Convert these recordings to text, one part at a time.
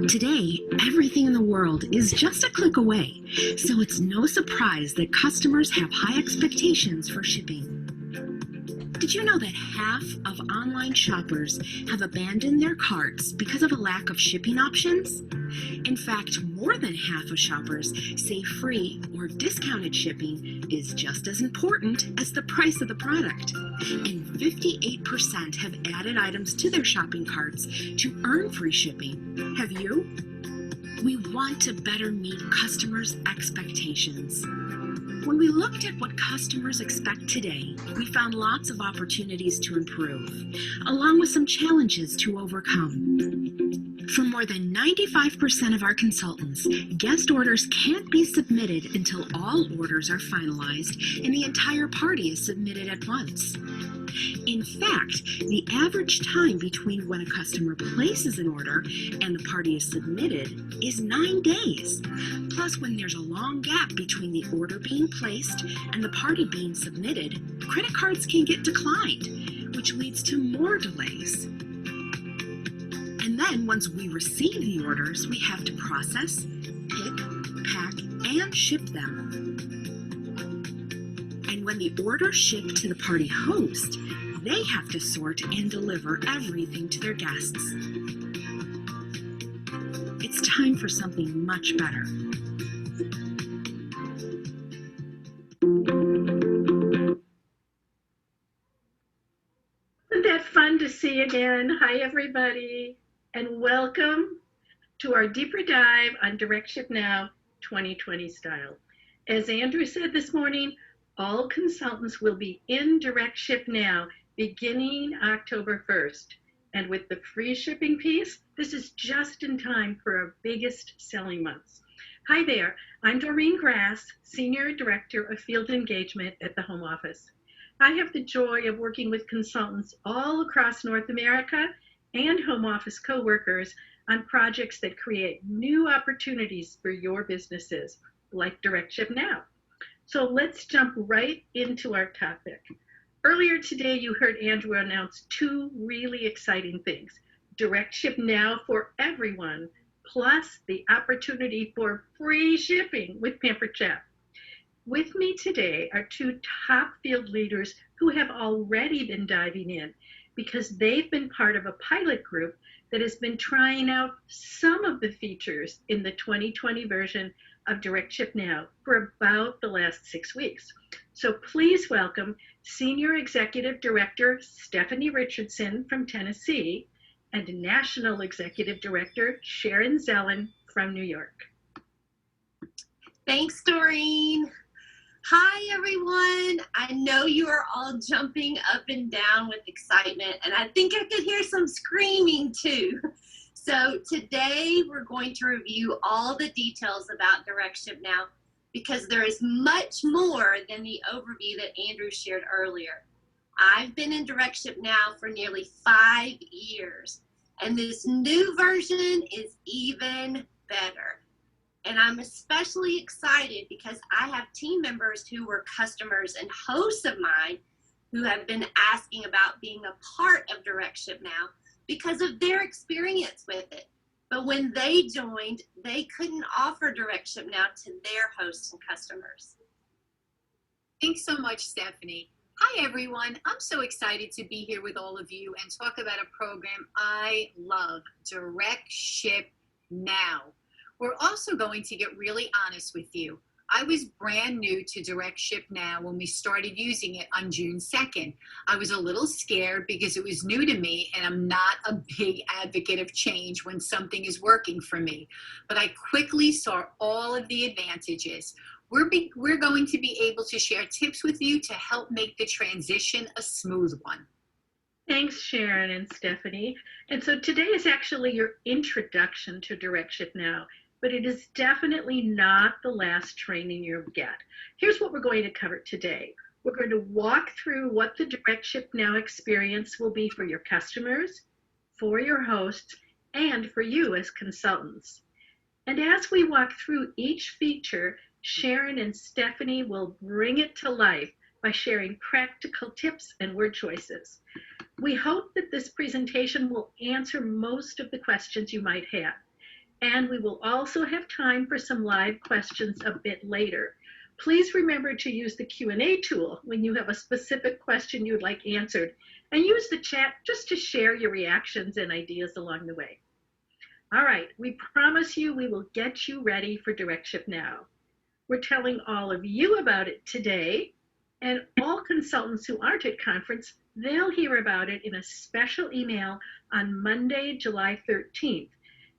Today, everything in the world is just a click away, so it's no surprise that customers have high expectations for shipping. Did you know that half of online shoppers have abandoned their carts because of a lack of shipping options? In fact, more than half of shoppers say free or discounted shipping is just as important as the price of the product. And 58% have added items to their shopping carts to earn free shipping. Have you? We want to better meet customers' expectations. When we looked at what customers expect today, we found lots of opportunities to improve, along with some challenges to overcome. For more than 95% of our consultants, guest orders can't be submitted until all orders are finalized and the entire party is submitted at once. In fact, the average time between when a customer places an order and the party is submitted is 9 days. Plus, when there's a long gap between the order being placed and the party being submitted, credit cards can get declined, which leads to more delays. And then once we receive the orders, we have to process, pick, pack, and ship them. And when the orders ship to the party host, they have to sort and deliver everything to their guests. It's time for something much better. Isn't that fun to see again? Hi, everybody, and welcome to our deeper dive on DirectShip Now 2020 style. As Andrew said this morning, all consultants will be in DirectShip Now beginning October 1st. And with the free shipping piece, this is just in time for our biggest selling months. Hi there, I'm Doreen Grass, Senior Director of Field Engagement at the Home Office. I have the joy of working with consultants all across North America and Home Office coworkers on projects that create new opportunities for your businesses, like DirectShip Now. So let's jump right into our topic. Earlier today, you heard Andrew announce two really exciting things: DirectShip Now for everyone, plus the opportunity for free shipping with Pampered Chef. With me today are two top field leaders who have already been diving in because they've been part of a pilot group that has been trying out some of the features in the 2020 version of DirectShip Now for about the last 6 weeks. So please welcome Senior Executive Director Stephanie Richardson from Tennessee and National Executive Director Sharon Zellen from New York. Thanks, Doreen. Hi, everyone. I know you are all jumping up and down with excitement, and I think I could hear some screaming too. So today we're going to review all the details about DirectShip Now because there is much more than the overview that Andrew shared earlier. I've been in DirectShip Now for nearly 5 years, and this new version is even better. And I'm especially excited because I have team members who were customers and hosts of mine who have been asking about being a part of DirectShip Now because of their experience with it. But when they joined, they couldn't offer DirectShip Now to their hosts and customers. Thanks so much, Stephanie. Hi, everyone. I'm so excited to be here with all of you and talk about a program I love, DirectShip Now. We're also going to get really honest with you. I was brand new to DirectShip Now when we started using it on June 2nd. I was a little scared because it was new to me and I'm not a big advocate of change when something is working for me. But I quickly saw all of the advantages. We're going to be able to share tips with you to help make the transition a smooth one. Thanks, Sharon and Stephanie. And so today is actually your introduction to DirectShip Now, but it is definitely not the last training you'll get. Here's what we're going to cover today. We're going to walk through what the DirectShip Now experience will be for your customers, for your hosts, and for you as consultants. And as we walk through each feature, Sharon and Stephanie will bring it to life by sharing practical tips and word choices. We hope that this presentation will answer most of the questions you might have. And we will also have time for some live questions a bit later. Please remember to use the Q&A tool when you have a specific question you'd like answered, and use the chat just to share your reactions and ideas along the way. All right, we promise you we will get you ready for DirectShip Now. We're telling all of you about it today, and all consultants who aren't at conference, they'll hear about it in a special email on Monday, July 13th.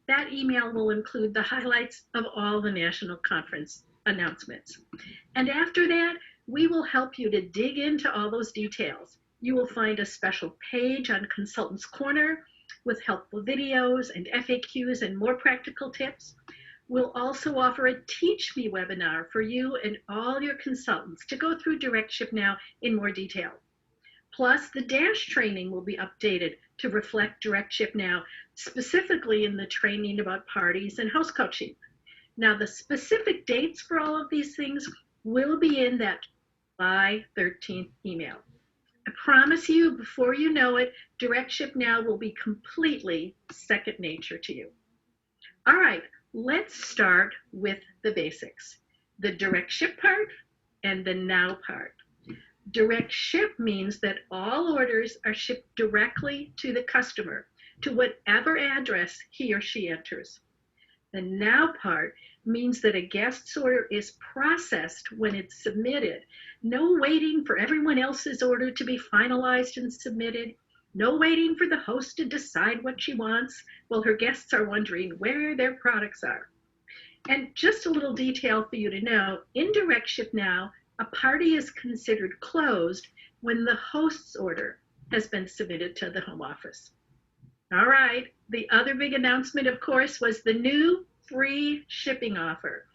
That email will include the highlights of all the national conference announcements. And after that, we will help you to dig into all those details. You will find a special page on Consultants Corner with helpful videos and FAQs and more practical tips. We'll also offer a Teach Me webinar for you and all your consultants to go through DirectShip Now in more detail. Plus, the Dash training will be updated to reflect DirectShip Now, specifically in the training about parties and house coaching. Now, the specific dates for all of these things will be in that July 13th email. I promise you, before you know it, DirectShip Now will be completely second nature to you. All right, let's start with the basics, the DirectShip part and the Now part. DirectShip means that all orders are shipped directly to the customer, to whatever address he or she enters. The Now part means that a guest's order is processed when it's submitted. No waiting for everyone else's order to be finalized and submitted. No waiting for the host to decide what she wants while her guests are wondering where their products are. And just a little detail for you to know, in DirectShip Now, a party is considered closed when the host's order has been submitted to the home office. All right, the other big announcement, of course, was the new free shipping offer.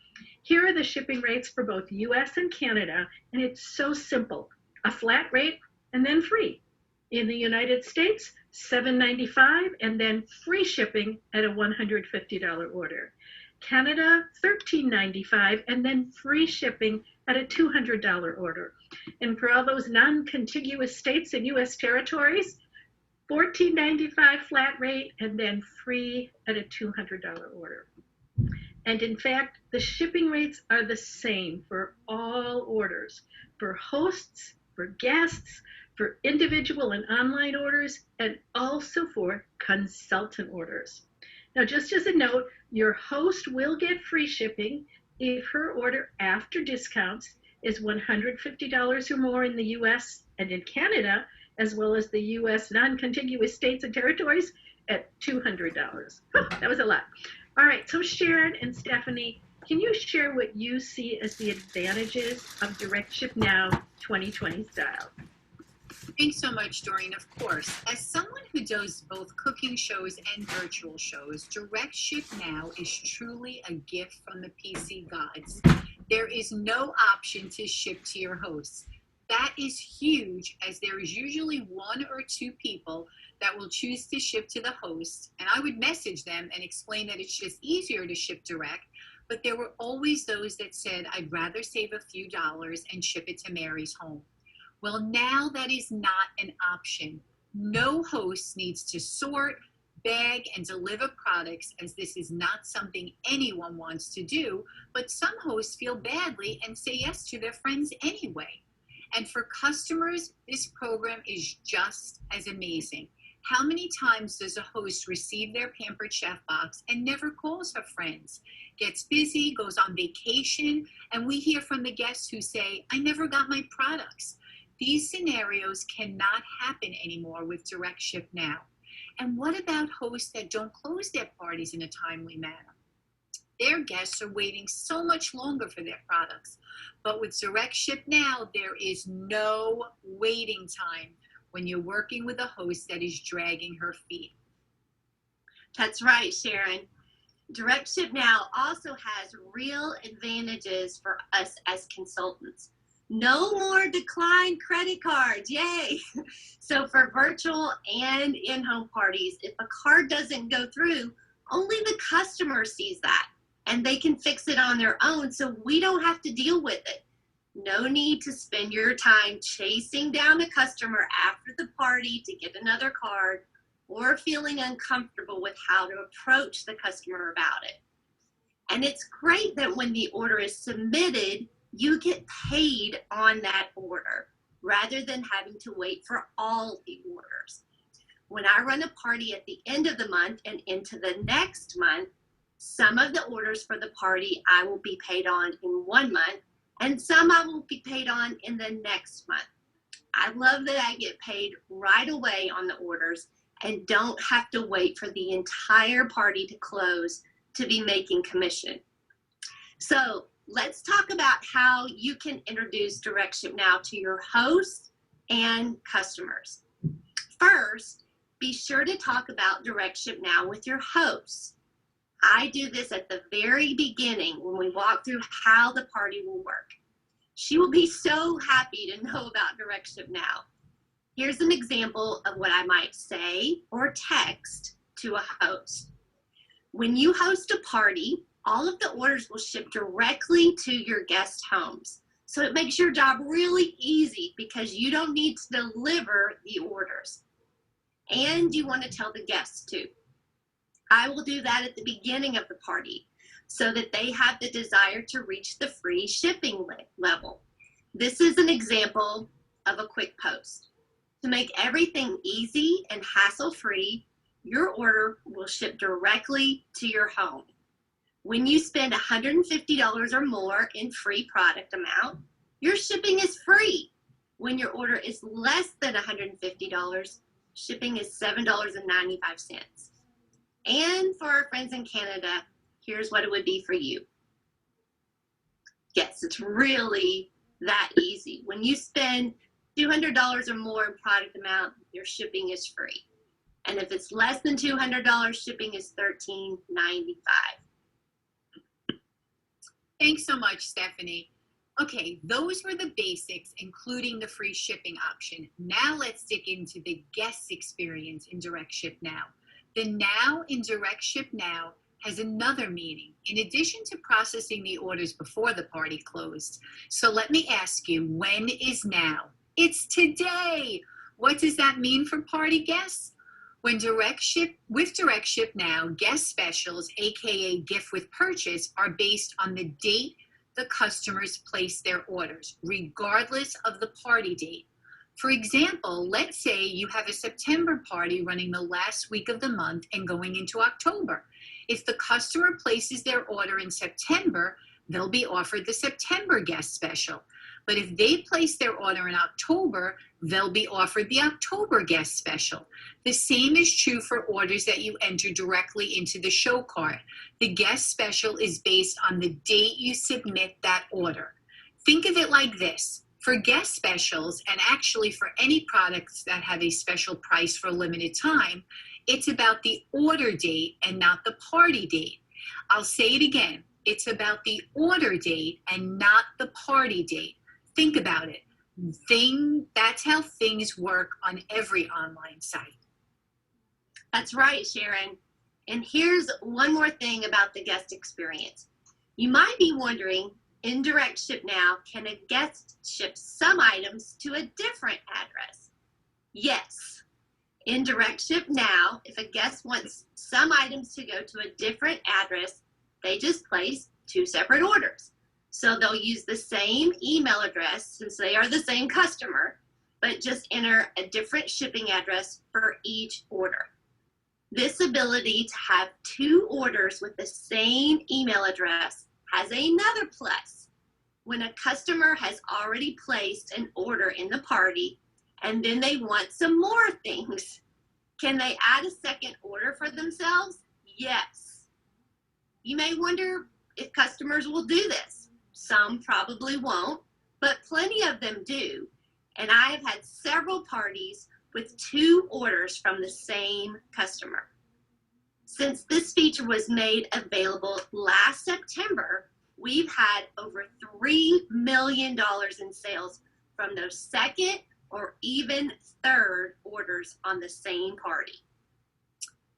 Here are the shipping rates for both US and Canada, and it's so simple. A flat rate and then free. In the United States, $7.95 and then free shipping at a $150 order. Canada, $13.95 and then free shipping at a $200 order. And for all those non-contiguous states and US territories, $14.95 flat rate and then free at a $200 order. And in fact, the shipping rates are the same for all orders, for hosts, for guests, for individual and online orders, and also for consultant orders. Now, just as a note, your host will get free shipping if her order after discounts is $150 or more in the US and in Canada, as well as the US non-contiguous states and territories at $200. That was a lot. All right, so Sharon and Stephanie, can you share what you see as the advantages of DirectShip Now 2020 style? Thanks so much, Doreen. Of course, as someone who does both cooking shows and virtual shows, DirectShip Now is truly a gift from the PC gods. There is no option to ship to your hosts. That is huge, as there is usually one or two people that will choose to ship to the host, and I would message them and explain that it's just easier to ship direct, but there were always those that said, I'd rather save a few dollars and ship it to Mary's home. Well, now that is not an option. No host needs to sort, bag, and deliver products, as this is not something anyone wants to do, but some hosts feel badly and say yes to their friends anyway. And for customers, this program is just as amazing. How many times does a host receive their Pampered Chef box and never calls her friends, gets busy, goes on vacation, and we hear from the guests who say, I never got my products. These scenarios cannot happen anymore with DirectShip Now. And what about hosts that don't close their parties in a timely manner? Their guests are waiting so much longer for their products. But with DirectShip Now, there is no waiting time when you're working with a host that is dragging her feet. That's right, Sharon. DirectShip Now also has real advantages for us as consultants. No more declined credit cards, yay! So for virtual and in-home parties, if a card doesn't go through, only the customer sees that, and they can fix it on their own, so we don't have to deal with it. No need to spend your time chasing down a customer after the party to get another card, or feeling uncomfortable with how to approach the customer about it. And it's great that when the order is submitted, you get paid on that order rather than having to wait for all the orders. When I run a party at the end of the month and into the next month, some of the orders for the party I will be paid on in 1 month, and some I will be paid on in the next month. I love that I get paid right away on the orders and don't have to wait for the entire party to close to be making commission. So let's talk about how you can introduce DirectShip Now to your hosts and customers. First, be sure to talk about DirectShip Now with your hosts. I do this at the very beginning when we walk through how the party will work. She will be so happy to know about DirectShip Now. Here's an example of what I might say or text to a host. When you host a party, all of the orders will ship directly to your guest homes. So it makes your job really easy because you don't need to deliver the orders. And you want to tell the guests too. I will do that at the beginning of the party so that they have the desire to reach the free shipping level. This is an example of a quick post. To make everything easy and hassle-free, your order will ship directly to your home. When you spend $150 or more in free product amount, your shipping is free. When your order is less than $150, shipping is $7.95. And for our friends in Canada, here's what it would be for you. Yes, it's really that easy. When you spend $200 or more in product amount, your shipping is free. And if it's less than $200, shipping is $13.95. Thanks so much, Stephanie. Okay, those were the basics, including the free shipping option. Now let's dig into the guest experience in DirectShip Now. The now in DirectShip Now has another meaning, in addition to processing the orders before the party closed. So let me ask you, when is now? It's today. What does that mean for party guests? With DirectShip Now, guest specials, aka gift with purchase, are based on the date the customers place their orders, regardless of the party date. For example, let's say you have a September party running the last week of the month and going into October. If the customer places their order in September, they'll be offered the September guest special. But if they place their order in October, they'll be offered the October guest special. The same is true for orders that you enter directly into the show cart. The guest special is based on the date you submit that order. Think of it like this. For guest specials, and actually for any products that have a special price for a limited time, it's about the order date and not the party date. I'll say it again. It's about the order date and not the party date. Think about it. That's how things work on every online site. That's right, Sharon. And here's one more thing about the guest experience. You might be wondering, in DirectShip Now, can a guest ship some items to a different address? Yes. In DirectShip Now, if a guest wants some items to go to a different address, they just place 2 separate orders. So they'll use the same email address since they are the same customer, but just enter a different shipping address for each order. This ability to have 2 orders with the same email address has another plus. When a customer has already placed an order in the party and then they want some more things, can they add a second order for themselves? Yes. You may wonder if customers will do this. Some probably won't, but plenty of them do. And I have had several parties with 2 orders from the same customer. Since this feature was made available last September, we've had over $3 million in sales from those second or even third orders on the same party.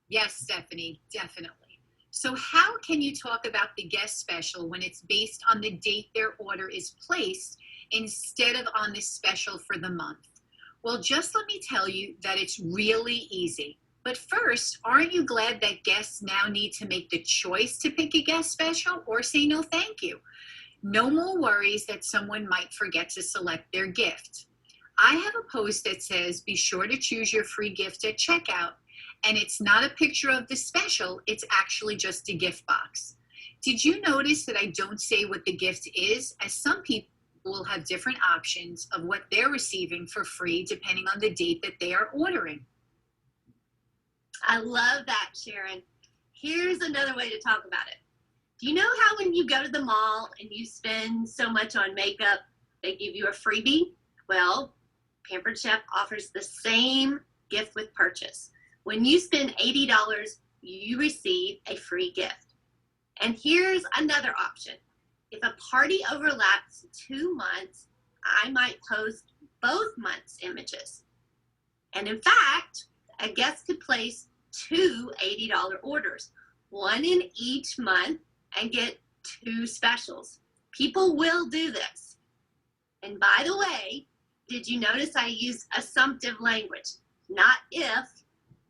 Yes, Stephanie, definitely. So how can you talk about the guest special when it's based on the date their order is placed instead of on the special for the month? Well, just let me tell you that it's really easy. But first, aren't you glad that guests now need to make the choice to pick a guest special or say no thank you? No more worries that someone might forget to select their gift. I have a post that says, be sure to choose your free gift at checkout. And it's not a picture of the special, it's actually just a gift box. Did you notice that I don't say what the gift is, as some people will have different options of what they're receiving for free depending on the date that they are ordering? I love that, Sharon. Here's another way to talk about it. Do you know how when you go to the mall and you spend so much on makeup, they give you a freebie? Well, Pampered Chef offers the same gift with purchase. When you spend $80, you receive a free gift. And here's another option. If a party overlaps 2 months, I might post both months' images. And in fact, a guest could place 2 $80 orders, one in each month, and get 2 specials. People will do this. And by the way, did you notice I used assumptive language? Not if,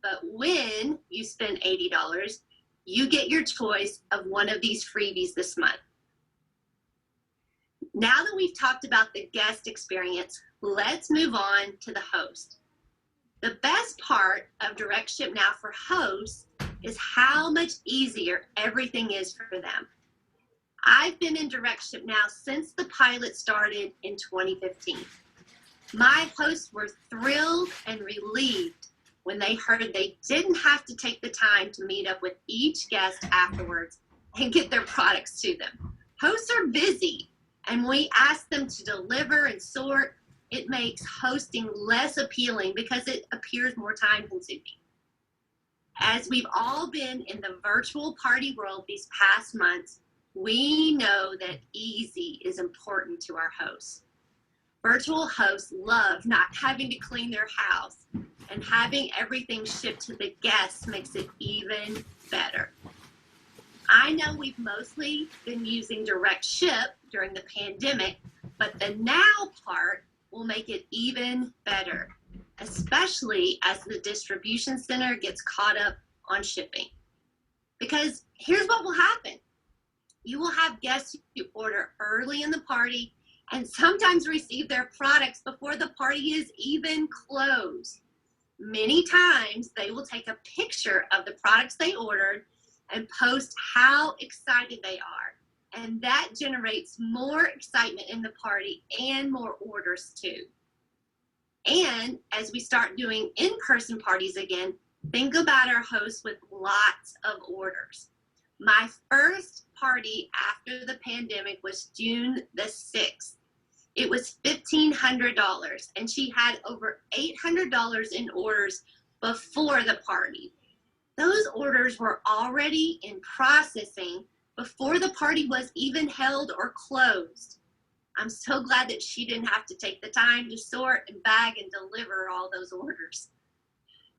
but when you spend $80, you get your choice of one of these freebies this month. Now that we've talked about the guest experience, let's move on to the host. The best part of DirectShip Now for hosts is how much easier everything is for them. I've been in DirectShip Now since the pilot started in 2015. My hosts were thrilled and relieved when they heard they didn't have to take the time to meet up with each guest afterwards and get their products to them. Hosts are busy, and we ask them to deliver and sort. It makes hosting less appealing because it appears more time consuming. As we've all been in the virtual party world these past months, we know that easy is important to our hosts. Virtual hosts love not having to clean their house, and having everything shipped to the guests makes it even better. I know we've mostly been using DirectShip during the pandemic, but the now part will make it even better, especially as the distribution center gets caught up on shipping. Because here's what will happen. You will have guests who order early in the party and sometimes receive their products before the party is even closed. Many times they will take a picture of the products they ordered and post how excited they are. And that generates more excitement in the party and more orders too. And as we start doing in-person parties again, think about our hosts with lots of orders. My first party after the pandemic was June the 6th. It was $1,500, and she had over $800 in orders before the party. Those orders were already in processing before the party was even held or closed. I'm so glad that she didn't have to take the time to sort and bag and deliver all those orders.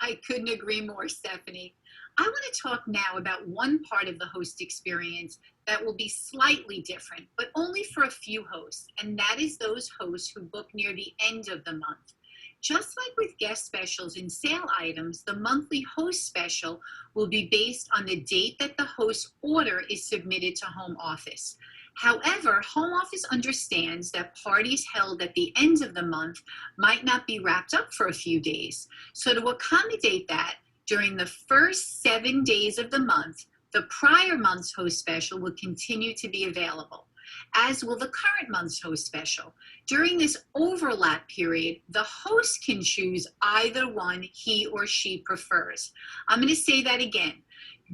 I couldn't agree more, Stephanie. I want to talk now about one part of the host experience that will be slightly different, but only for a few hosts, and that is those hosts who book near the end of the month. Just like with guest specials and sale items, the monthly host special will be based on the date that the host order is submitted to home office. However, home office understands that parties held at the end of the month might not be wrapped up for a few days. So to accommodate that, during the first 7 days of the month, the prior month's host special will continue to be available, as will the current month's host special. During this overlap period, the host can choose either one he or she prefers. I'm going to say that again.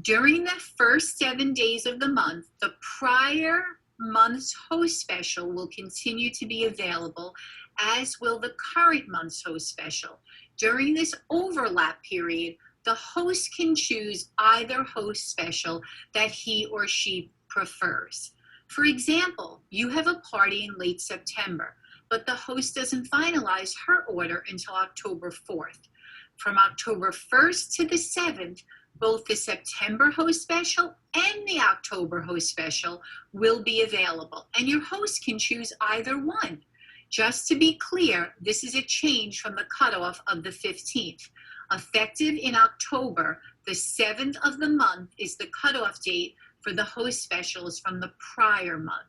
During the first 7 days of the month, the prior month's host special will continue to be available, as will the current month's host special. During this overlap period, the host can choose either host special that he or she prefers. For example, you have a party in late September, but the host doesn't finalize her order until October 4th. From October 1st to the 7th, both the September host special and the October host special will be available, and your host can choose either one. Just to be clear, this is a change from the cutoff of the 15th. Effective in October, the 7th of the month is the cutoff date for the host specials from the prior month.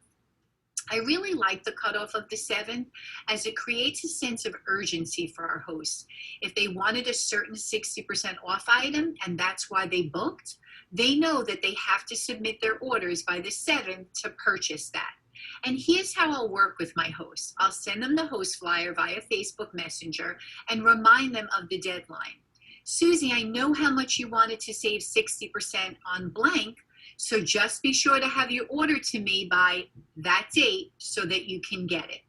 I really like the cutoff of the 7th as it creates a sense of urgency for our hosts. If they wanted a certain 60% off item and that's why they booked, they know that they have to submit their orders by the 7th to purchase that. And here's how I'll work with my hosts. I'll send them the host flyer via Facebook Messenger and remind them of the deadline. Susie, I know how much you wanted to save 60% on blank, so just be sure to have your order to me by that date so that you can get it.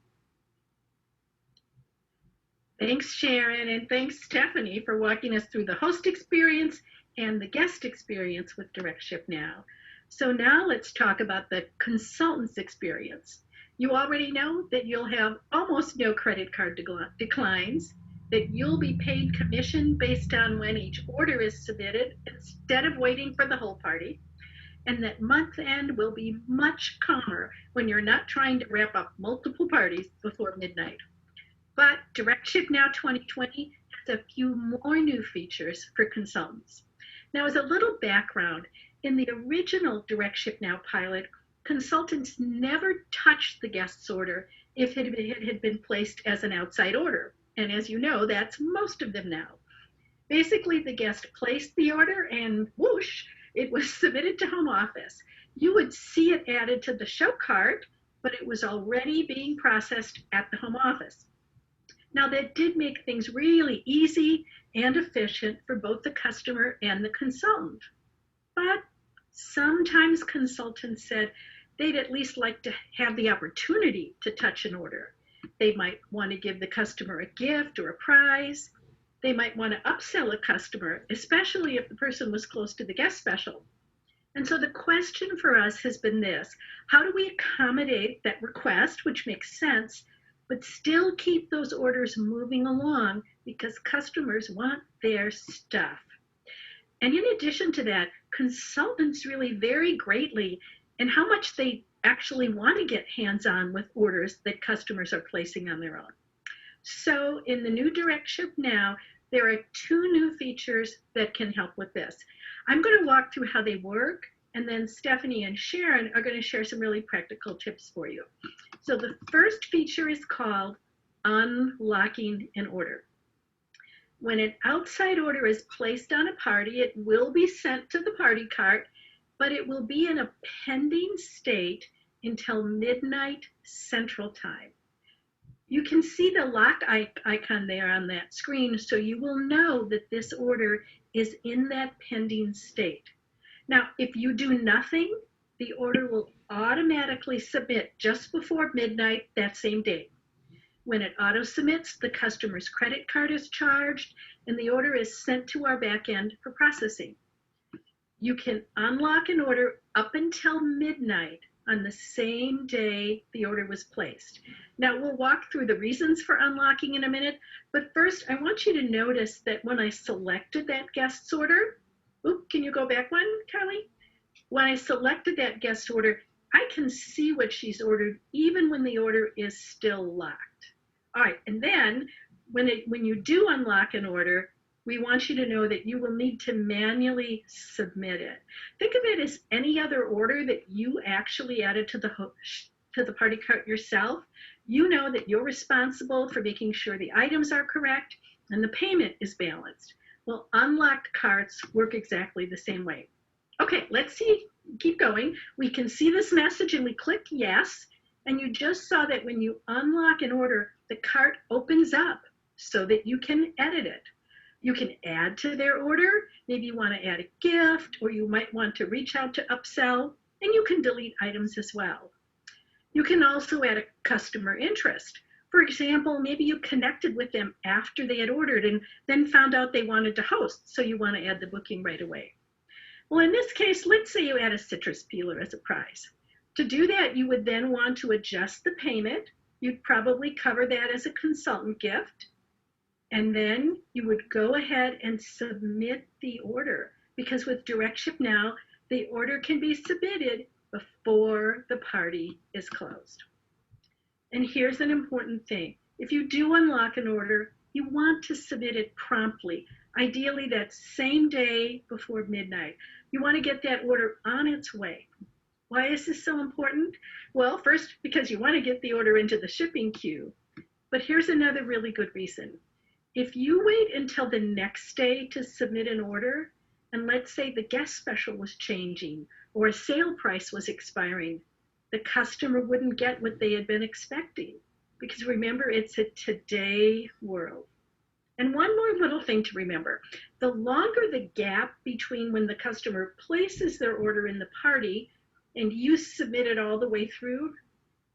Thanks, Sharon, and thanks, Stephanie, for walking us through the host experience and the guest experience with DirectShip Now. So now let's talk about the consultant's experience. You already know that you'll have almost no credit card declines, that you'll be paid commission based on when each order is submitted instead of waiting for the whole party, and that month end will be much calmer when you're not trying to wrap up multiple parties before midnight. But DirectShip Now 2020 has a few more new features for consultants. Now, as a little background, in the original DirectShip Now pilot, consultants never touched the guest's order if it had been placed as an outside order. And as you know, that's most of them now. Basically, the guest placed the order and whoosh, it was submitted to home office. You would see it added to the show cart, but it was already being processed at the home office. Now, that did make things really easy and efficient for both the customer and the consultant. But sometimes consultants said they'd at least like to have the opportunity to touch an order. They might want to give the customer a gift or a prize. They might want to upsell a customer, especially if the person was close to the guest special. And so the question for us has been this: how do we accommodate that request, which makes sense, but still keep those orders moving along because customers want their stuff? And in addition to that, consultants really vary greatly in how much they actually want to get hands-on with orders that customers are placing on their own. So in the new DirectShip Now, there are two new features that can help with this. I'm going to walk through how they work, and then Stephanie and Sharon are going to share some really practical tips for you. So the first feature is called unlocking an order. When an outside order is placed on a party, it will be sent to the party cart, but it will be in a pending state until midnight Central Time. You can see the lock icon there on that screen, so you will know that this order is in that pending state. Now, if you do nothing, the order will automatically submit just before midnight that same day. When it auto-submits, the customer's credit card is charged, and the order is sent to our back end for processing. You can unlock an order up until midnight on the same day the order was placed. Now, we'll walk through the reasons for unlocking in a minute, but first I want you to notice that when I selected that guest's order, can you go back one, Carly? When I selected that guest order, I can see what she's ordered even when the order is still locked. All right, and then when you do unlock an order, we want you to know that you will need to manually submit it. Think of it as any other order that you actually added to the party cart yourself. You know that you're responsible for making sure the items are correct and the payment is balanced. Well, unlocked carts work exactly the same way. Okay, let's keep going. We can see this message and we click yes, and you just saw that when you unlock an order, the cart opens up so that you can edit it. You can add to their order. Maybe you want to add a gift, or you might want to reach out to upsell, and you can delete items as well. You can also add a customer interest. For example, maybe you connected with them after they had ordered and then found out they wanted to host, so you want to add the booking right away. Well, in this case, let's say you add a citrus peeler as a prize. To do that, you would then want to adjust the payment. You'd probably cover that as a consultant gift. And then you would go ahead and submit the order, because with DirectShip Now, the order can be submitted before the party is closed. And here's an important thing. If you do unlock an order, you want to submit it promptly, ideally that same day before midnight. You want to get that order on its way. Why is this so important? Well, first, because you want to get the order into the shipping queue. But here's another really good reason. If you wait until the next day to submit an order, and let's say the guest special was changing or a sale price was expiring, the customer wouldn't get what they had been expecting. Because remember, it's a today world. And one more little thing to remember, the longer the gap between when the customer places their order in the party and you submit it all the way through,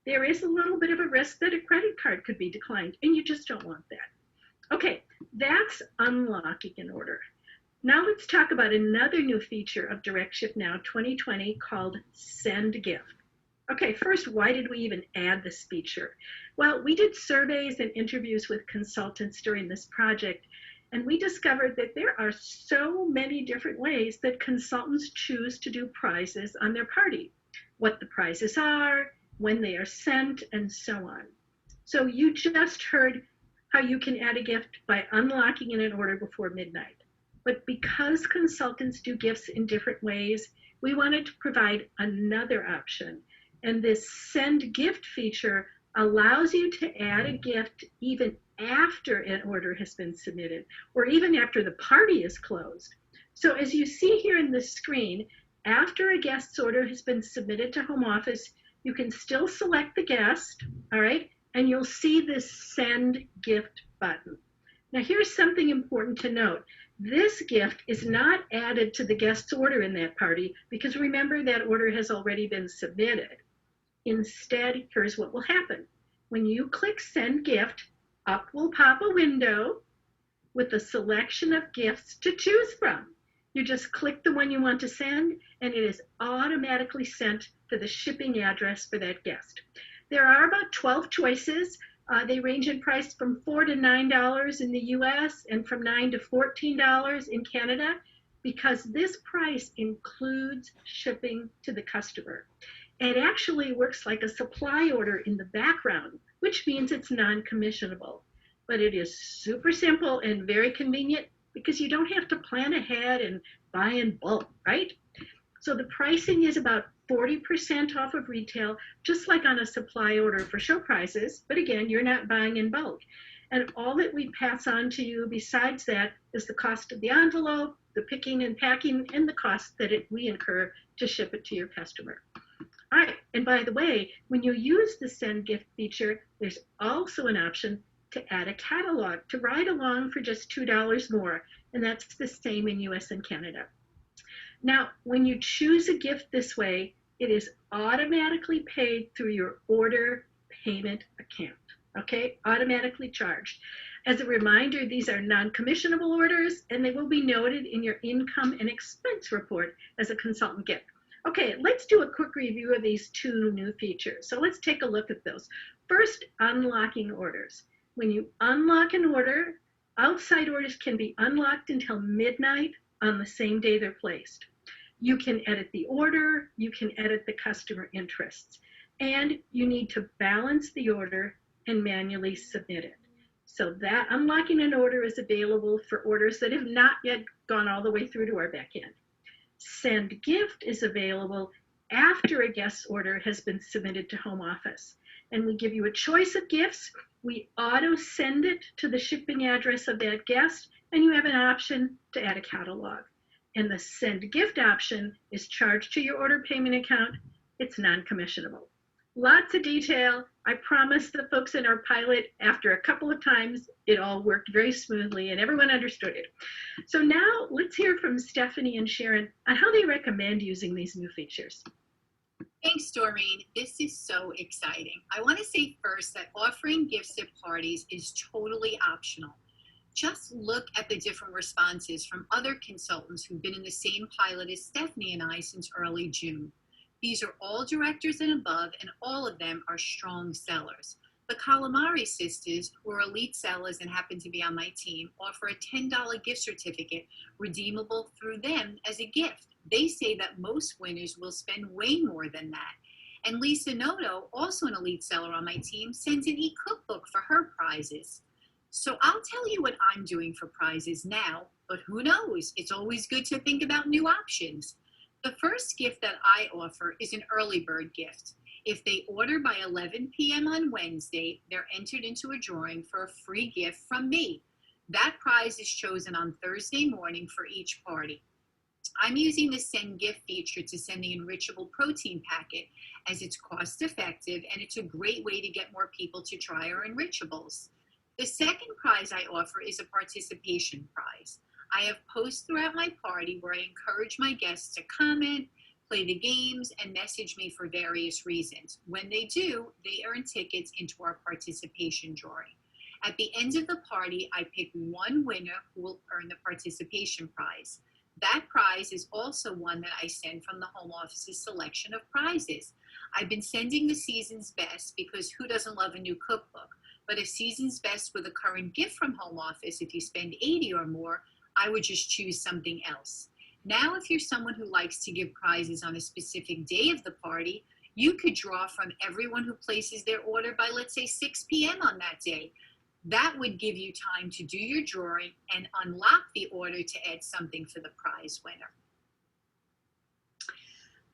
there is a little bit of a risk that a credit card could be declined, and you just don't want that. Okay, that's unlocking an order. Now let's talk about another new feature of DirectShip Now 2020 called Send Gift. Okay, first, why did we even add this feature? Well, we did surveys and interviews with consultants during this project, and we discovered that there are so many different ways that consultants choose to do prizes on their party, what the prizes are, when they are sent, and so on. So you just heard how you can add a gift by unlocking in an order before midnight. But because consultants do gifts in different ways, we wanted to provide another option. And this send gift feature allows you to add a gift even after an order has been submitted, or even after the party is closed. So as you see here in the screen, after a guest's order has been submitted to home office, you can still select the guest, all right? And you'll see this send gift button. Now here's something important to note. This gift is not added to the guest's order in that party because remember that order has already been submitted. Instead, here's what will happen. When you click Send Gift, up will pop a window with a selection of gifts to choose from. You just click the one you want to send, and it is automatically sent to the shipping address for that guest. There are about 12 choices. They range in price from $4 to $9 in the US and from $9 to $14 in Canada because this price includes shipping to the customer. It actually works like a supply order in the background, which means it's non-commissionable. But it is super simple and very convenient because you don't have to plan ahead and buy in bulk, right? So the pricing is about 40% off of retail, just like on a supply order for show prizes. But again, you're not buying in bulk. And all that we pass on to you besides that is the cost of the envelope, the picking and packing, and the cost that we incur to ship it to your customer. All right, and by the way, when you use the Send Gift feature, there's also an option to add a catalog to ride along for just $2 more, and that's the same in US and Canada. Now, when you choose a gift this way, it is automatically paid through your order payment account, okay? Automatically charged. As a reminder, these are non-commissionable orders, and they will be noted in your income and expense report as a consultant gift. Okay, let's do a quick review of these two new features. So let's take a look at those. First, unlocking orders. When you unlock an order, outside orders can be unlocked until midnight on the same day they're placed. You can edit the order, you can edit the customer interests, and you need to balance the order and manually submit it. So that unlocking an order is available for orders that have not yet gone all the way through to our back end. Send Gift is available after a guest's order has been submitted to home office. And we give you a choice of gifts. We auto send it to the shipping address of that guest, and you have an option to add a catalog. And the Send Gift option is charged to your order payment account. It's non-commissionable. Lots of detail. I promise the folks in our pilot, after a couple of times, it all worked very smoothly and everyone understood it. So now let's hear from Stephanie and Sharon on how they recommend using these new features. Thanks, Doreen. This is so exciting. I want to say first that offering gifts at parties is totally optional. Just look at the different responses from other consultants who've been in the same pilot as Stephanie and I since early June. These are all directors and above, and all of them are strong sellers. The Calamari sisters, who are elite sellers and happen to be on my team, offer a $10 gift certificate redeemable through them as a gift. They say that most winners will spend way more than that. And Lisa Noto, also an elite seller on my team, sends an e-cookbook for her prizes. So I'll tell you what I'm doing for prizes now, but who knows? It's always good to think about new options. The first gift that I offer is an early bird gift. If they order by 11 p.m. on Wednesday, they're entered into a drawing for a free gift from me. That prize is chosen on Thursday morning for each party. I'm using the send gift feature to send the enrichable protein packet as it's cost effective and it's a great way to get more people to try our enrichables. The second prize I offer is a participation prize. I have posts throughout my party where I encourage my guests to comment, play the games, and message me for various reasons. When they do, they earn tickets into our participation drawing. At the end of the party, I pick one winner who will earn the participation prize. That prize is also one that I send from the home office's selection of prizes. I've been sending the Season's Best because who doesn't love a new cookbook? But a Season's Best with a current gift from home office, if you spend 80 or more, I would just choose something else. Now, if you're someone who likes to give prizes on a specific day of the party, you could draw from everyone who places their order by, let's say, 6 p.m. on that day. That would give you time to do your drawing and unlock the order to add something for the prize winner.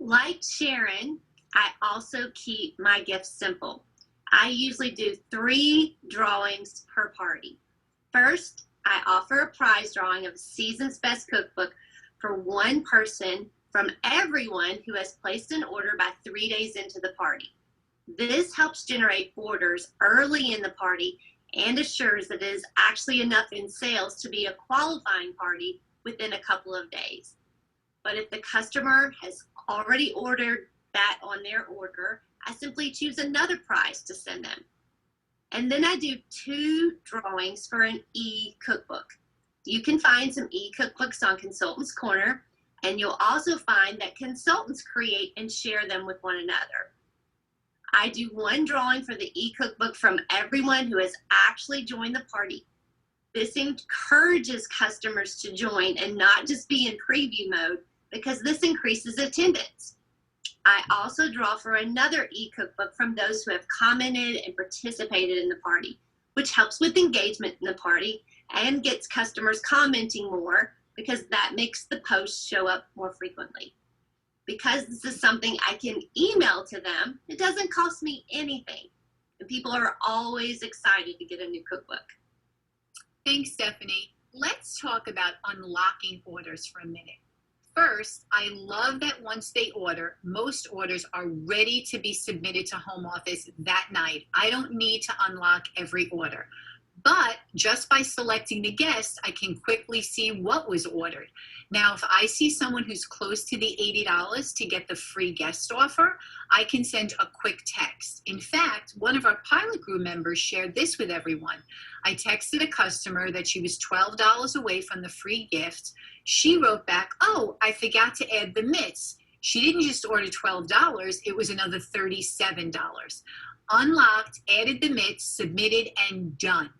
Like Sharon, I also keep my gifts simple. I usually do 3 drawings per party. First, I offer a prize drawing of a Season's Best cookbook for one person from everyone who has placed an order by 3 days into the party. This helps generate orders early in the party and assures that it is actually enough in sales to be a qualifying party within a couple of days. But if the customer has already ordered that on their order, I simply choose another prize to send them. And then I do 2 drawings for an e-cookbook. You can find some e-cookbooks on Consultants Corner, and you'll also find that consultants create and share them with one another. I do 1 drawing for the e-cookbook from everyone who has actually joined the party. This encourages customers to join and not just be in preview mode because this increases attendance. I also draw for another e-cookbook from those who have commented and participated in the party, which helps with engagement in the party and gets customers commenting more because that makes the posts show up more frequently. Because this is something I can email to them, it doesn't cost me anything. And people are always excited to get a new cookbook. Thanks, Stephanie. Let's talk about unlocking orders for a minute. First, I love that once they order, most orders are ready to be submitted to home office that night. I don't need to unlock every order. But just by selecting the guest, I can quickly see what was ordered. Now, if I see someone who's close to the $80 to get the free guest offer, I can send a quick text. In fact, one of our pilot group members shared this with everyone. I texted a customer that she was $12 away from the free gift. She wrote back, "Oh, I forgot to add the mitts." She didn't just order $12, it was another $37. Unlocked, added the mitts, submitted, and done.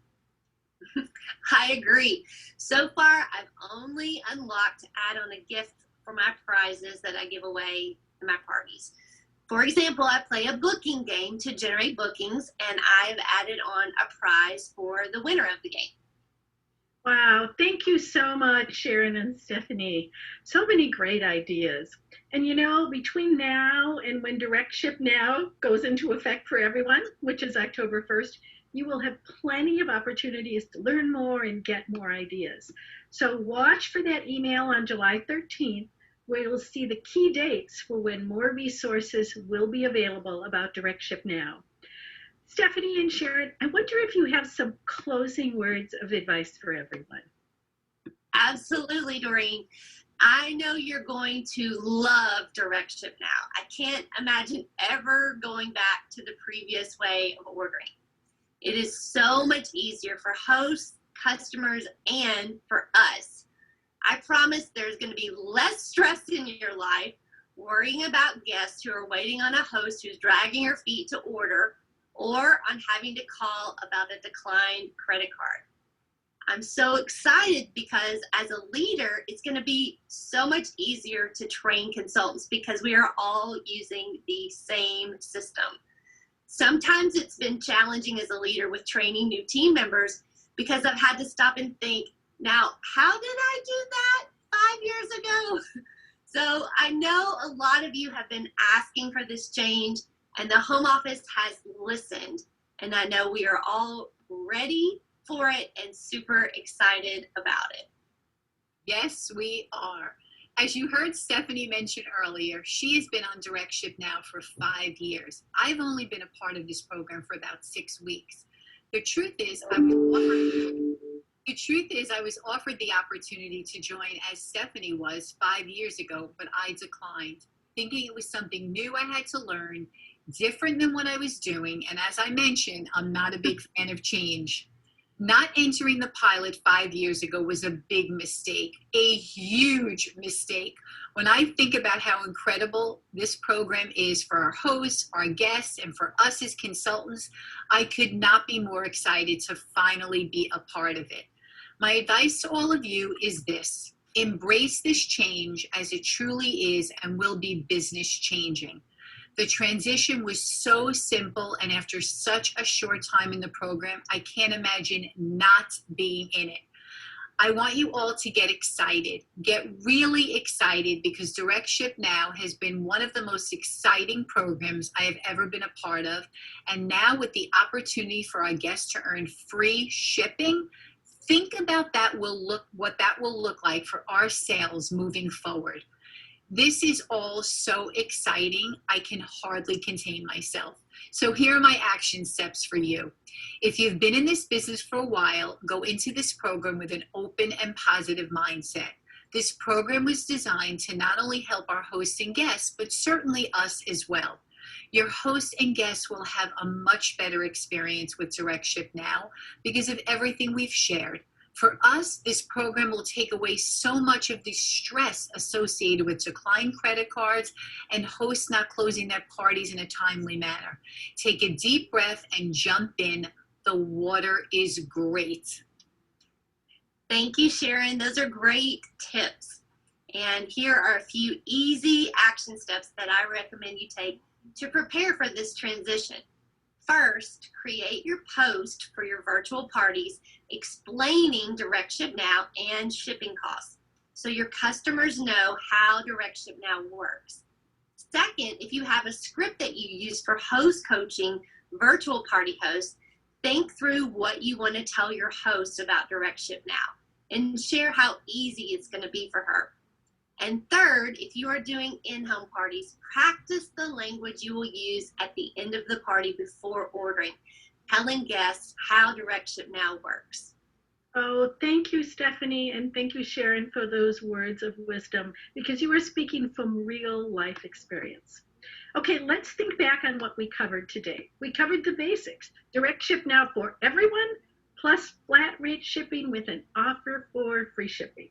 I agree. So far, I've only unlocked to add on a gift for my prizes that I give away in my parties. For example, I play a booking game to generate bookings, and I've added on a prize for the winner of the game. Wow, thank you so much, Sharon and Stephanie. So many great ideas. And you know, between now and when DirectShip Now goes into effect for everyone, which is October 1st, you will have plenty of opportunities to learn more and get more ideas. So watch for that email on July 13th, where you'll see the key dates for when more resources will be available about DirectShip Now. Stephanie and Sharon, I wonder if you have some closing words of advice for everyone. Absolutely, Doreen. I know you're going to love DirectShip Now. I can't imagine ever going back to the previous way of ordering. It is so much easier for hosts, customers, and for us. I promise there's going to be less stress in your life worrying about guests who are waiting on a host who's dragging her feet to order or on having to call about a declined credit card. I'm so excited because as a leader, it's going to be so much easier to train consultants because we are all using the same system. Sometimes it's been challenging as a leader with training new team members because I've had to stop and think, now, how did I do that 5 years ago? So I know a lot of you have been asking for this change, and the home office has listened, and I know we are all ready for it and super excited about it. Yes, we are. As you heard Stephanie mention earlier, she has been on DirectShip now for 5 years. I've only been a part of this program for about 6 weeks. The truth is, I was offered the opportunity to join as Stephanie was 5 years ago, but I declined, thinking it was something new I had to learn, different than what I was doing. And as I mentioned, I'm not a big fan of change. Not entering the pilot 5 years ago was a big mistake, a huge mistake. When I think about how incredible this program is for our hosts, our guests, and for us as consultants, I could not be more excited to finally be a part of it. My advice to all of you is this: embrace this change as it truly is and will be business changing. The transition was so simple, and after such a short time in the program, I can't imagine not being in it. I want you all to get excited, get really excited, because DirectShip Now has been one of the most exciting programs I have ever been a part of. And now with the opportunity for our guests to earn free shipping, think about what that will look like for our sales moving forward. This is all so exciting, I can hardly contain myself. So here are my action steps for you. If you've been in this business for a while, go into this program with an open and positive mindset. This program was designed to not only help our hosts and guests, but certainly us as well. Your hosts and guests will have a much better experience with DirectShip Now because of everything we've shared. For us, this program will take away so much of the stress associated with declined credit cards and hosts not closing their parties in a timely manner. Take a deep breath and jump in. The water is great. Thank you, Sharon. Those are great tips. And here are a few easy action steps that I recommend you take to prepare for this transition. First, create your post for your virtual parties explaining DirectShip Now and shipping costs so your customers know how DirectShip Now works. Second, if you have a script that you use for host coaching virtual party hosts, think through what you want to tell your host about DirectShip Now and share how easy it's going to be for her. And third, if you are doing in-home parties, practice the language you will use at the end of the party before ordering, telling guests how DirectShip Now works. Oh, thank you, Stephanie, and thank you, Sharon, for those words of wisdom, because you were speaking from real life experience. Okay, let's think back on what we covered today. We covered the basics: DirectShip Now for everyone, plus flat rate shipping with an offer for free shipping.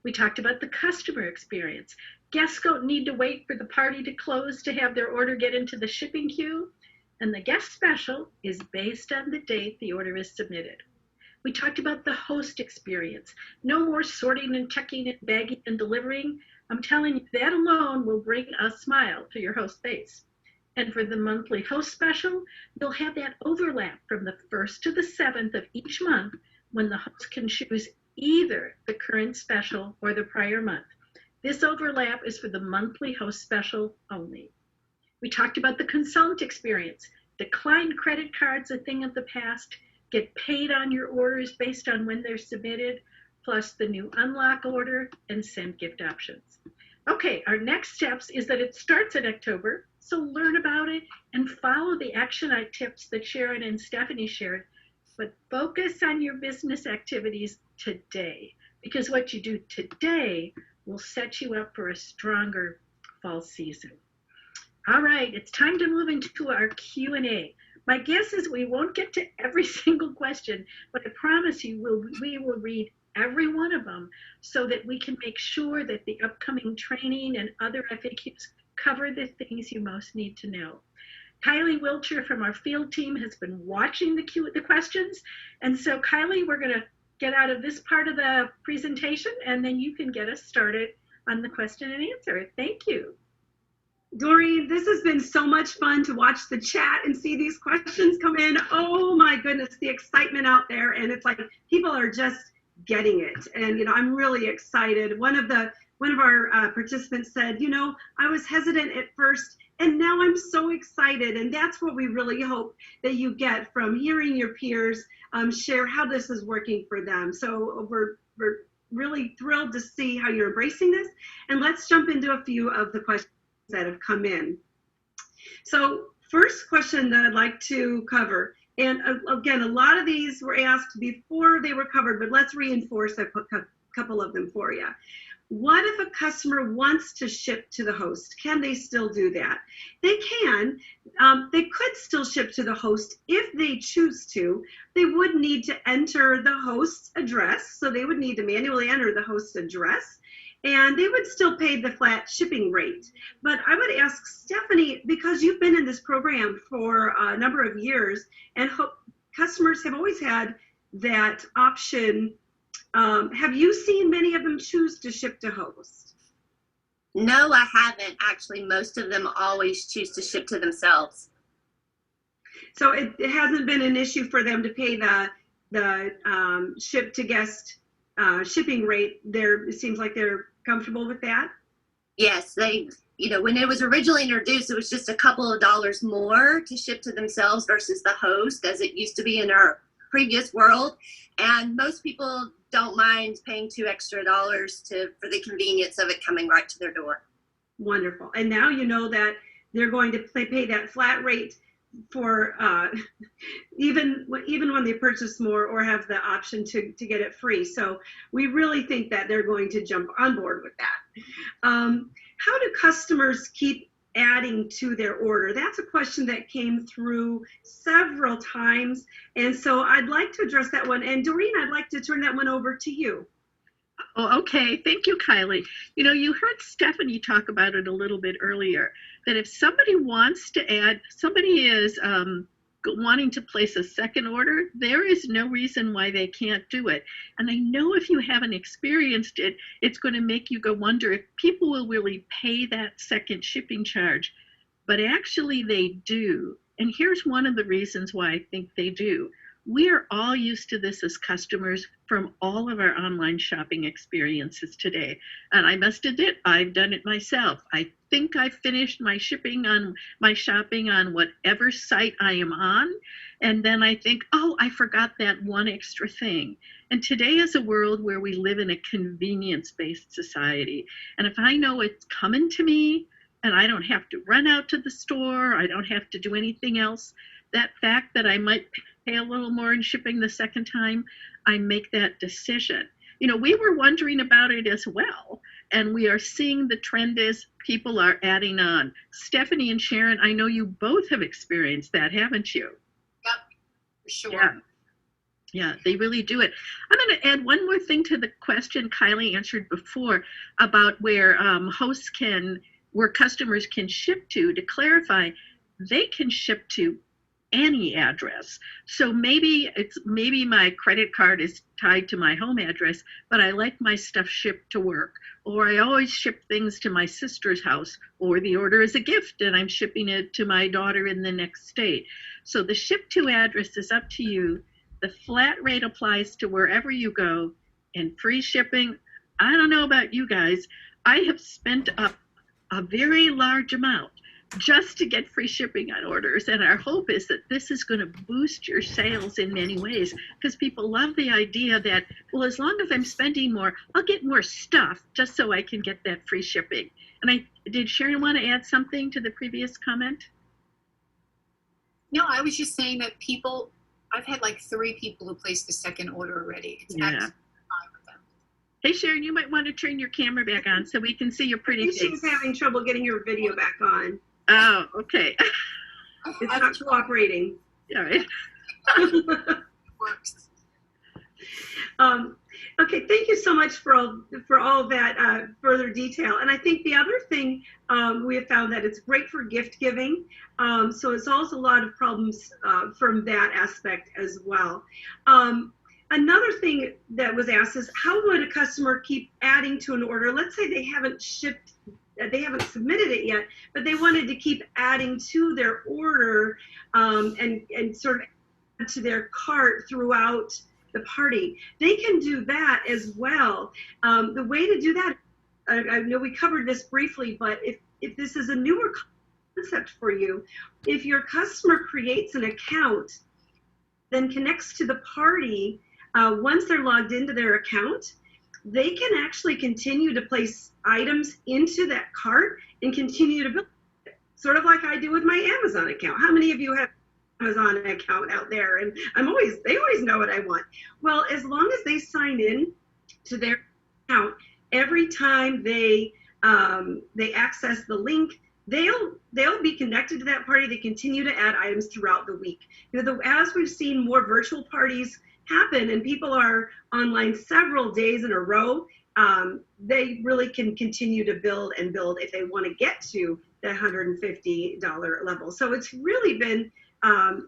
We talked about the customer experience. Guests don't need to wait for the party to close to have their order get into the shipping queue. And the guest special is based on the date the order is submitted. We talked about the host experience. No more sorting and checking and bagging and delivering. I'm telling you, that alone will bring a smile to your host face. And for the monthly host special, you'll have that overlap from the 1st to the 7th of each month when the host can choose either the current special or the prior month. This overlap is for the monthly host special only. We talked about the consultant experience. Declined credit cards, a thing of the past. Get paid on your orders based on when they're submitted, plus the new unlock order and send gift options. Okay, our next steps is that it starts in October, so learn about it and follow the action tips that Sharon and Stephanie shared, but focus on your business activities today, because what you do today will set you up for a stronger fall season. All right, it's time to move into our Q&A. My guess is we won't get to every single question, but I promise you we will read every one of them so that we can make sure that the upcoming training and other FAQs cover the things you most need to know. Kylie Wilcher from our field team has been watching the questions. And so Kylie, we're going to get out of this part of the presentation, and then you can get us started on the question and answer. Thank you. Doreen, this has been so much fun to watch the chat and see these questions come in. Oh my goodness, the excitement out there. And it's like people are just getting it. And, you know, I'm really excited. One of our participants said, you know, I was hesitant at first and now I'm so excited. And that's what we really hope that you get from hearing your peers share how this is working for them. So we're really thrilled to see how you're embracing this. And let's jump into a few of the questions that have come in. So first question that I'd like to cover, and again, a lot of these were asked before they were covered, but let's reinforce a couple of them for you. What if a customer wants to ship to the host? Can they still do that? They can. They could still ship to the host if they choose to. They would need to enter the host's address, so they would need to manually enter the host's address. And they would still pay the flat shipping rate. But I would ask Stephanie, because you've been in this program for a number of years, and customers have always had that option. Have you seen many of them choose to ship to host? No, I haven't. Actually, most of them always choose to ship to themselves. So it hasn't been an issue for them to pay the ship to guest shipping rate. It seems like they're comfortable with that? Yes, you know, when it was originally introduced, it was just a couple of dollars more to ship to themselves versus the host, as it used to be in our previous world. And most people don't mind paying $2 extra for the convenience of it coming right to their door. Wonderful. And now you know that they're going to pay that flat rate for even when they purchase more or have the option to get it free. So we really think that they're going to jump on board with that. How do customers keep adding to their order? That's a question that came through several times. And so I'd like to address that one. And Doreen, I'd like to turn that one over to you. Oh, okay. Thank you, Kylie. You know, you heard Stephanie talk about it a little bit earlier, that if somebody wants to add, somebody is wanting to place a second order, there is no reason why they can't do it. And I know if you haven't experienced it, it's going to make you go wonder if people will really pay that second shipping charge. But actually they do. And here's one of the reasons why I think they do. We are all used to this as customers from all of our online shopping experiences today. And I must admit, I've done it myself. I think I finished my shopping on whatever site I am on. And then I think, oh, I forgot that one extra thing. And today is a world where we live in a convenience-based society. And if I know it's coming to me and I don't have to run out to the store, I don't have to do anything else, that fact that I might pay a little more in shipping the second time, I make that decision. You know, we were wondering about it as well, and we are seeing the trend is people are adding on. Stephanie and Sharon, I know you both have experienced that, haven't you? Yep, for sure. Yeah, they really do it. I'm going to add one more thing to the question Kylie answered before about where where customers can ship to clarify, they can ship to any address. So maybe my credit card is tied to my home address, but I like my stuff shipped to work, or I always ship things to my sister's house, or the order is a gift and I'm shipping it to my daughter in the next state. So the ship to address is up to you. The flat rate applies to wherever you go, and free shipping, I don't know about you guys, I have spent up a very large amount just to get free shipping on orders. And our hope is that this is going to boost your sales in many ways, because people love the idea that, well, as long as I'm spending more, I'll get more stuff just so I can get that free shipping. And did Sharon want to add something to the previous comment? No, I was just saying that I've had like 3 people who placed the second order already. It's absolutely fine with them. Hey, Sharon, you might want to turn your camera back on so we can see your pretty face. She's having trouble getting her video back on. Oh, okay. It's not cooperating. All right. It works. Okay, thank you so much for all that further detail. And I think the other thing we have found that it's great for gift giving. So it solves a lot of problems from that aspect as well. Another thing that was asked is, how would a customer keep adding to an order? Let's say they haven't submitted it yet, but they wanted to keep adding to their order and sort of add to their cart throughout the party. They can do that as well. The way to do that, I know we covered this briefly, but if this is a newer concept for you, if your customer creates an account, then connects to the party, once they're logged into their account, they can actually continue to place items into that cart and continue to build it, sort of like I do with my Amazon account. How many of you have Amazon account out there? And they always know what I want. Well, as long as they sign in to their account, every time they access the link, they'll be connected to that party. They continue to add items throughout the week. As we've seen more virtual parties happen and people are online several days in a row, they really can continue to build and build if they want to get to the $150 level. So it's really been,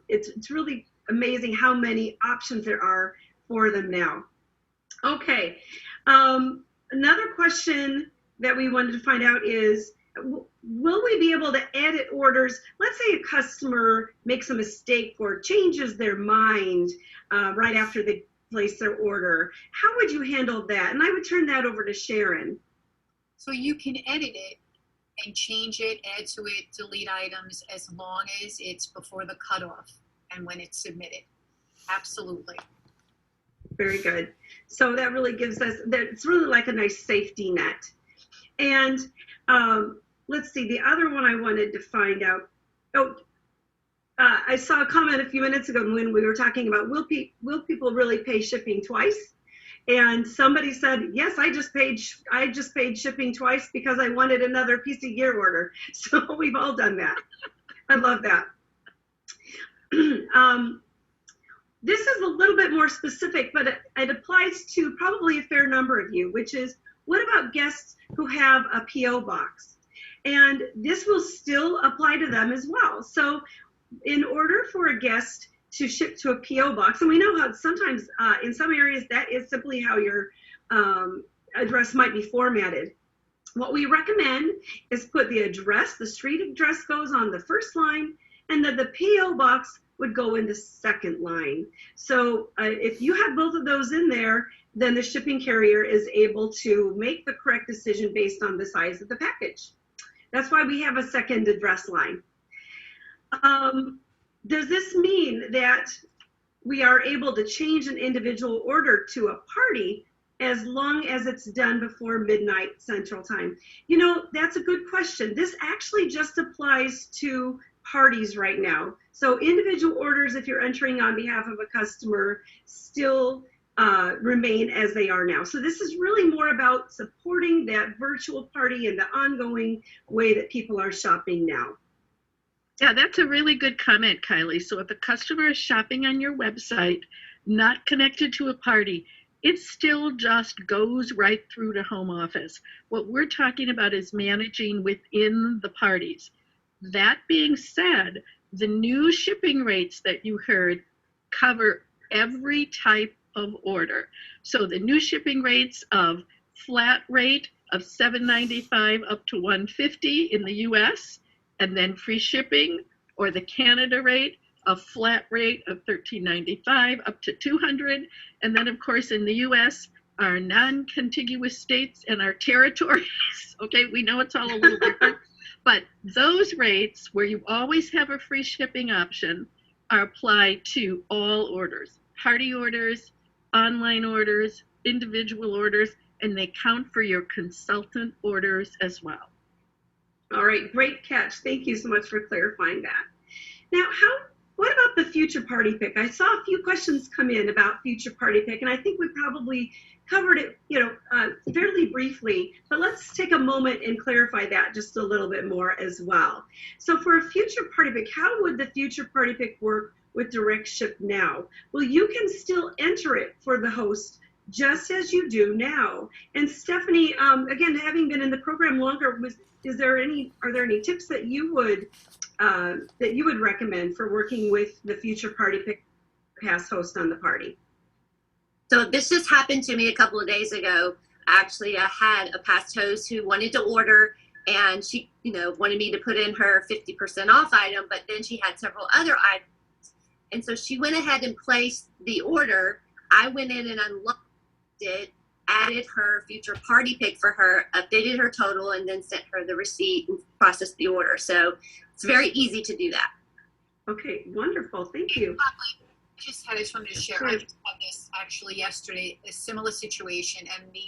it's really amazing how many options there are for them now. Okay, another question that we wanted to find out is, will we be able to edit orders? Let's say a customer makes a mistake or changes their mind right after they place their order. How would you handle that? And I would turn that over to Sharon. So you can edit it and change it, add to it, delete items, as long as it's before the cutoff and when it's submitted. Absolutely. Very good. So that really gives us, it's really like a nice safety net. And let's see, the other one I wanted to find out. I saw a comment a few minutes ago when we were talking about, will people really pay shipping twice? And somebody said, yes, I just paid shipping twice because I wanted another PC gear order. So we've all done that. I love that. This is a little bit more specific, but it applies to probably a fair number of you, which is, what about guests who have a PO box? And this will still apply to them as well. So in order for a guest to ship to a PO box, and we know how sometimes in some areas that is simply how your address might be formatted. What we recommend is put the address, the street address goes on the first line, and then the PO box would go in the second line. So if you have both of those in there, then the shipping carrier is able to make the correct decision based on the size of the package. That's why we have a second address line. Does this mean that we are able to change an individual order to a party as long as it's done before midnight Central Time? You know, that's a good question. This actually just applies to parties right now. So individual orders, if you're entering on behalf of a customer, still remain as they are now. So this is really more about supporting that virtual party and the ongoing way that people are shopping now. Yeah, that's a really good comment, Kylie. So if a customer is shopping on your website, not connected to a party, it still just goes right through to home office. What we're talking about is managing within the parties. That being said, the new shipping rates that you heard cover every type of order. So the new shipping rates of flat rate of $7.95 up to $150 in the US, and then free shipping, or the Canada rate, a flat rate of $13.95 up to $200. And then of course in the US, our non-contiguous states and our territories, okay, we know it's all a little different, but those rates where you always have a free shipping option are applied to all orders, party orders, online orders, individual orders, and they count for your consultant orders as well. All right, great catch. Thank you so much for clarifying that. Now, what about the future party pick? I saw a few questions come in about future party pick, and I think we probably covered it, fairly briefly, but let's take a moment and clarify that just a little bit more as well. So for a future party pick, how would the future party pick work with DirectShip Now? Well, you can still enter it for the host just as you do now. And Stephanie, again, having been in the program longer, are there any tips that you would recommend for working with the future party pick past host on the party? So this just happened to me a couple of days ago. Actually, I had a past host who wanted to order, and she, wanted me to put in her 50% off item, but then she had several other items. And so she went ahead and placed the order. I went in and unlocked it, added her future party pick for her, updated her total, and then sent her the receipt and processed the order. So it's very easy to do that. Okay, wonderful. Thank you. I just wanted to share. Sure. I just had this actually yesterday, a similar situation, and the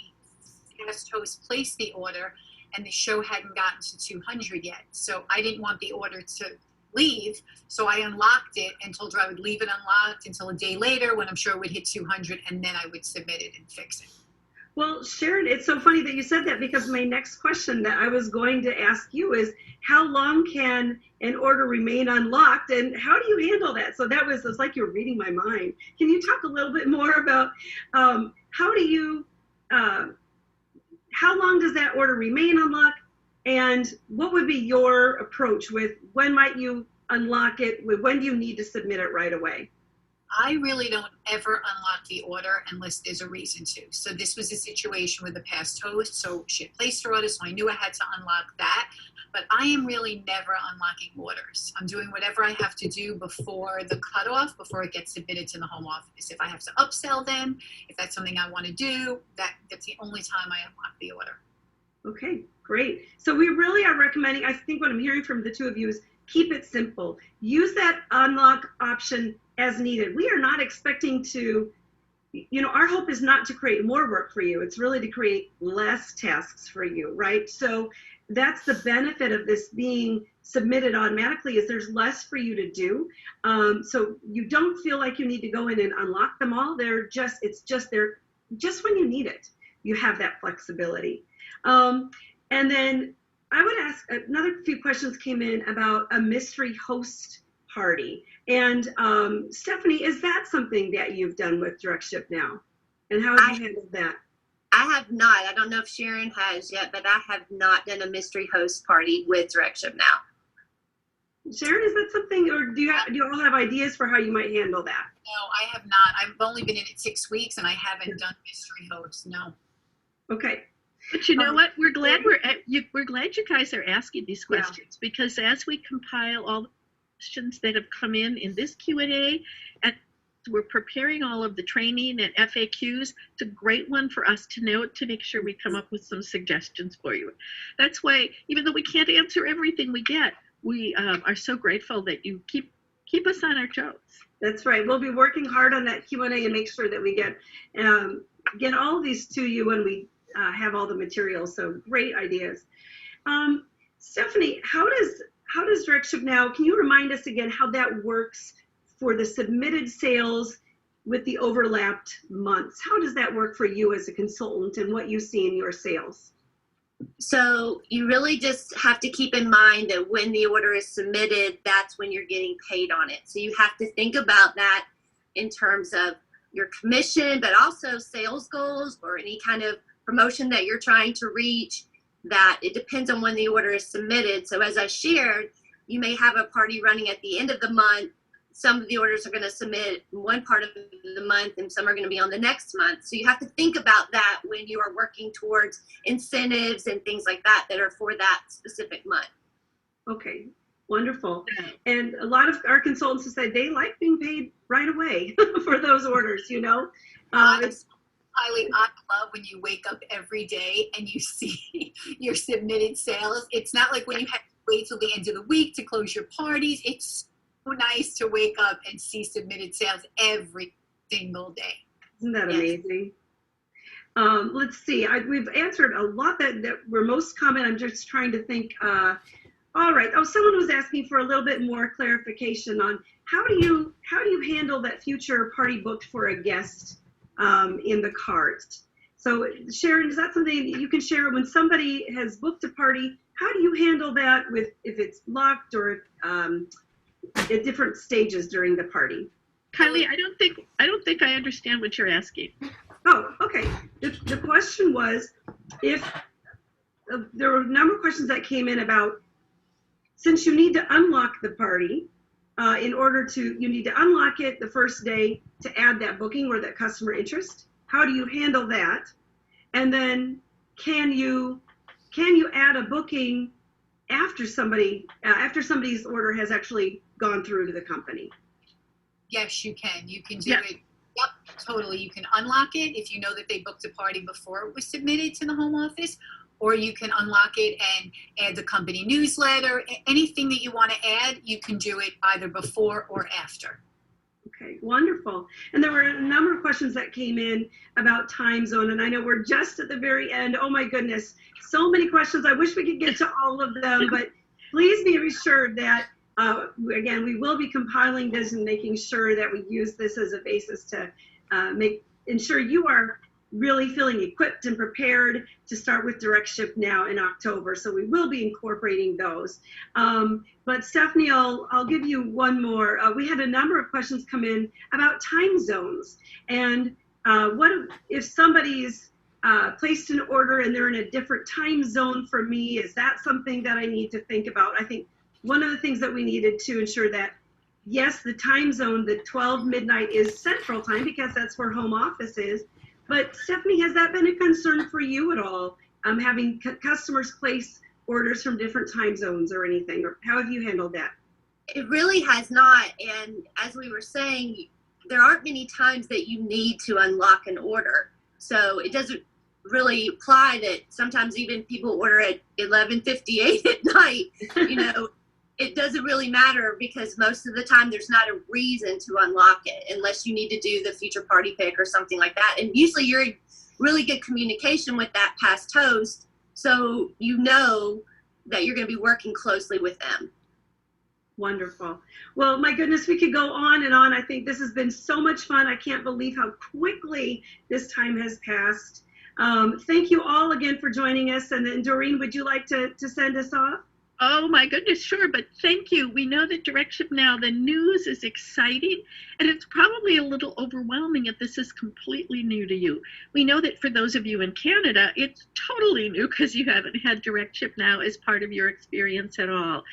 guest host placed the order, and the show hadn't gotten to 200 yet. So I didn't want the order to leave, so I unlocked it and told her I would leave it unlocked until a day later when I'm sure it would hit 200, and then I would submit it and fix it. Well, Sharon, it's so funny that you said that, because my next question that I was going to ask you is, how long can an order remain unlocked, and how do you handle that? So it was like you were reading my mind. Can you talk a little bit more about how long does that order remain unlocked, and what would be your approach with when might you unlock it, when do you need to submit it right away? I really don't ever unlock the order unless there's a reason to. So this was a situation with the past host. So she had placed her order, so I knew I had to unlock that. But I am really never unlocking orders. I'm doing whatever I have to do before the cutoff, before it gets submitted to the home office. If I have to upsell them, if that's something I want to do, that's the only time I unlock the order. Okay, great. So we really are recommending, I think what I'm hearing from the two of you is keep it simple. Use that unlock option as needed. We are not expecting to, our hope is not to create more work for you. It's really to create less tasks for you, right? So that's the benefit of this being submitted automatically, is there's less for you to do. So you don't feel like you need to go in and unlock them all. It's just there just when you need it. You have that flexibility. And then I would ask, another few questions came in about a mystery host party. And Stephanie, is that something that you've done with DirectShip now? And how have you handled that? I have not. I don't know if Sharon has yet, but I have not done a mystery host party with DirectShip now. Sharon, is that something, or do you all have ideas for how you might handle that? No, I have not. I've only been in it 6 weeks, and I haven't done mystery hosts. No. Okay. But you know what? We're glad we're glad you guys are asking these questions, because as we compile all the questions that have come in this Q&A, and we're preparing all of the training and FAQs, it's a great one for us to know, to make sure we come up with some suggestions for you. That's why, even though we can't answer everything we get, we are so grateful that you keep us on our toes. That's right. We'll be working hard on that Q&A and make sure that we get all of these to you when we have all the materials. So great ideas. Stephanie, how does DirectShip now, can you remind us again how that works for the submitted sales with the overlapped months? How does that work for you as a consultant and what you see in your sales? So you really just have to keep in mind that when the order is submitted, that's when you're getting paid on it. So you have to think about that in terms of your commission, but also sales goals or any kind of promotion that you're trying to reach. That it depends on when the order is submitted. So as I shared, you may have a party running at the end of the month. Some of the orders are going to submit in one part of the month and some are going to be on the next month. So you have to think about that when you are working towards incentives and things like that are for that specific month. Okay, wonderful. And a lot of our consultants have said they like being paid right away for those orders, I love when you wake up every day and you see your submitted sales. It's not like when you have to wait till the end of the week to close your parties. It's so nice to wake up and see submitted sales every single day. Isn't that amazing? Let's see. We've answered a lot that were most common. I'm just trying to think. All right. Oh, someone was asking for a little bit more clarification on how do you handle that future party booked for a guest in the cart. So Sharon, is that something you can share when somebody has booked a party? How do you handle that if it's locked or at different stages during the party? Kylie, I don't think I understand what you're asking. Oh, okay. The question was, if there were a number of questions that came in about, since you need to unlock the party, you need to unlock it the first day to add that booking or that customer interest. How do you handle that? And then can you add a booking after somebody's order has actually gone through to the company? Yes, you can. You can do Yeah. it. Yep, totally. You can unlock it if you know that they booked a party before it was submitted to the home office, or you can unlock it and add the company newsletter. Anything that you want to add, you can do it either before or after. Okay, wonderful. And there were a number of questions that came in about time zone, and I know we're just at the very end. Oh my goodness, so many questions. I wish we could get to all of them, but please be assured that, again, we will be compiling this and making sure that we use this as a basis to ensure you are really feeling equipped and prepared to start with DirectShip now in October. So we will be incorporating those. But Stephanie, I'll give you one more. We had a number of questions come in about time zones. And what if somebody's placed an order and they're in a different time zone from me? Is that something that I need to think about? I think one of the things that we needed to ensure that, yes, the time zone, the 12 midnight is Central Time because that's where home office is. But Stephanie, has that been a concern for you at all, having customers place orders from different time zones or anything? Or how have you handled that? It really has not. And as we were saying, there aren't many times that you need to unlock an order. So it doesn't really apply that sometimes even people order at 11:58 at night, you know, it doesn't really matter because most of the time there's not a reason to unlock it unless you need to do the feature party pick or something like that. And usually you're in really good communication with that past host, so you know that you're going to be working closely with them. Wonderful. Well, my goodness, we could go on and on. I think this has been so much fun. I can't believe how quickly this time has passed. Thank you all again for joining us. And then Doreen, would you like to send us off? Oh my goodness, sure, but thank you. We know that DirectShip Now, the news is exciting, and it's probably a little overwhelming if this is completely new to you. We know that for those of you in Canada, it's totally new because you haven't had DirectShip Now as part of your experience at all.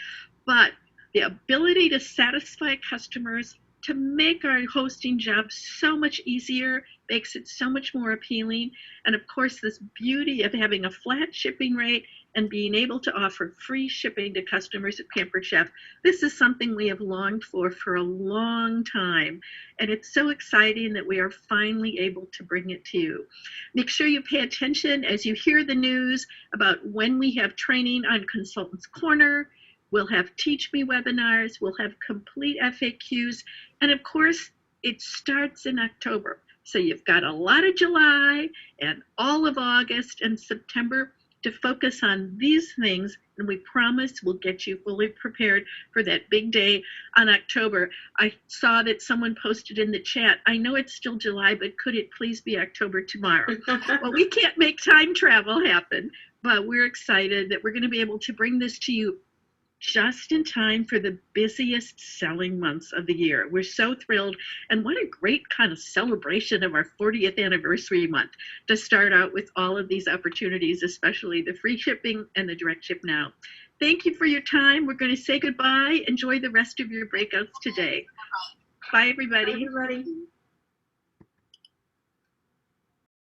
But the ability to satisfy customers, to make our hosting job so much easier, makes it so much more appealing. And of course, this beauty of having a flat shipping rate and being able to offer free shipping to customers at Pampered Chef. This is something we have longed for a long time. And it's so exciting that we are finally able to bring it to you. Make sure you pay attention as you hear the news about when we have training on Consultants Corner. We'll have Teach Me webinars. We'll have complete FAQs. And of course, it starts in October. So you've got a lot of July and all of August and September to focus on these things, and we promise we'll get you fully prepared for that big day on October. I saw that someone posted in the chat, I know it's still July, but could it please be October tomorrow? Well, we can't make time travel happen, but we're excited that we're going to be able to bring this to you just in time for the busiest selling months of the year. We're so thrilled, and what a great kind of celebration of our 40th anniversary month to start out with all of these opportunities, especially the free shipping and the DirectShip Now. Thank you for your time. We're going to say goodbye. Enjoy the rest of your breakouts today. Bye, everybody. Bye, everybody.